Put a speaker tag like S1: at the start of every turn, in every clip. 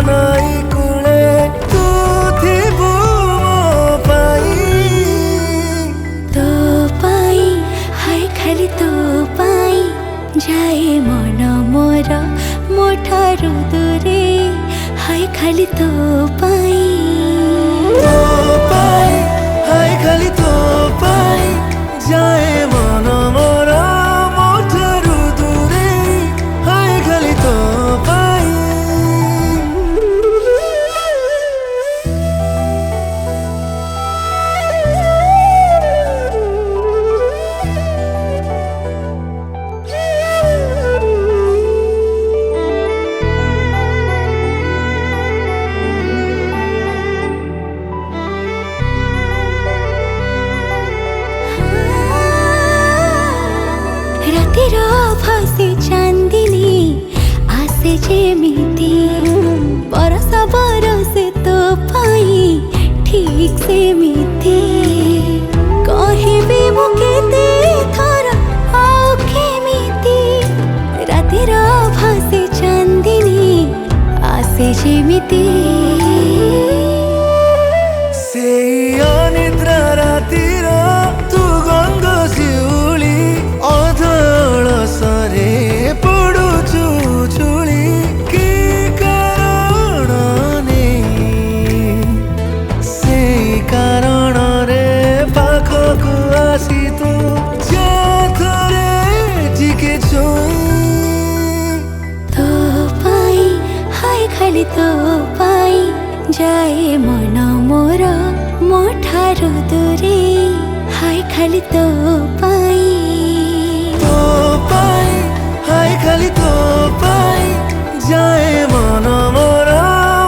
S1: नई कूले तू थिबु मो पाई
S2: तो पाई हाय खाली तो पाई जाए मन मोर मोठारु दूरे हाय खाली तो पाई
S1: हाय खाली तो पाई जाए मन मोर मोठारु दूरे हाय खाली तो पाई
S2: रातिर फसे चांदिनी आसे जेमिति बरस बरस तो पाई ठीक से मिति कहबी मु केते थर आउ केमिति रातिर फसे चांदिनी आसे जेमिति
S1: से अनिद्रा रातिर तू गंग शिउली अधल सरे पड़ुचु चुली कि कारण नहीं से कारण रे पाखकु आसी तू जाथरे टिके छुई
S2: तो पाई हाय खाली तो पाई जाए मन मोर मोठारु दूरे हाय खाली तो पाई
S1: हाय खाली तो पाई जाए मन मोर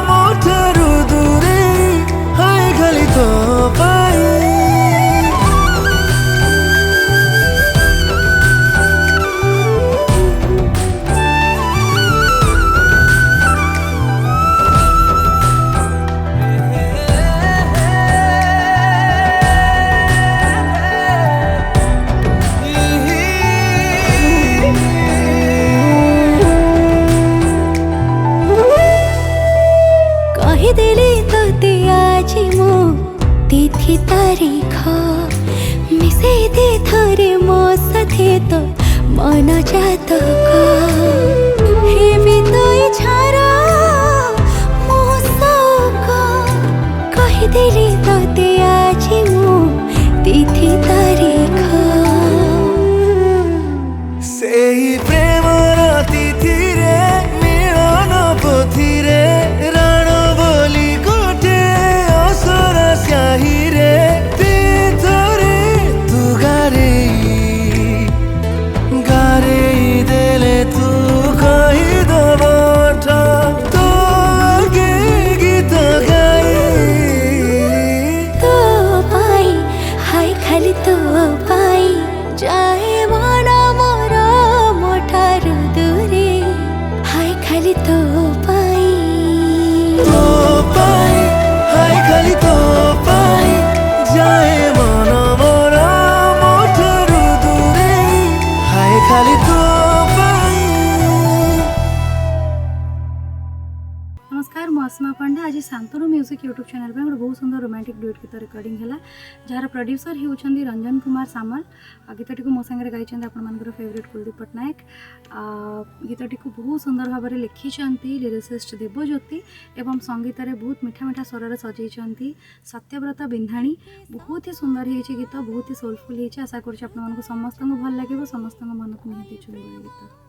S1: मोठारु दूरे हाय खाली तो पाई
S2: कहिदेली तोते आज मो तिथि तारीख मिसे दे थरे मो साथे तो मन जातक हेबी तो छारा मो शौक कहिदेली तोते आज मो तिथि तारीख
S1: सेही प्रेमर तिथि रे मिलन पोथी रे राण बोली गोटे असरा स्याही रे तीर्थरे तू गारे देले तू कही दबट तो आगे गीत गाई
S2: तो पाई हाय खाली तो पाई जाए मन मोर मोठारु दूरे हाय खाली तो पाई
S1: हाय खाली तो पाई जाए मन मोर मोठारु दूरे हाय खाली तो पाई।
S3: नमस्कार मुआसमा पंडा आज शांतनु म्यूजिक यूट्यूब चैनल पे बहुत सुंदर रोमांटिक डुएट गीत रिकॉर्डिंग है जार प्रोड्यूसर होती रंजन कुमार सामल गीतटी को मो सागर गाई आपर फेवरेट कुलदीप पट्टनायक गीतटी को बहुत सुंदर भाव में लिखिं लिरिसिस्ट देवज्योति एवं संगीत में बहुत मीठा मीठा स्वर सजाई सत्यव्रत बिंधाणी बहुत ही सुंदर हो गीत बहुत ही सोलफुल हो आशा कर समस्त भल लगे समस्त मन को निहाती चुनिबा गीत।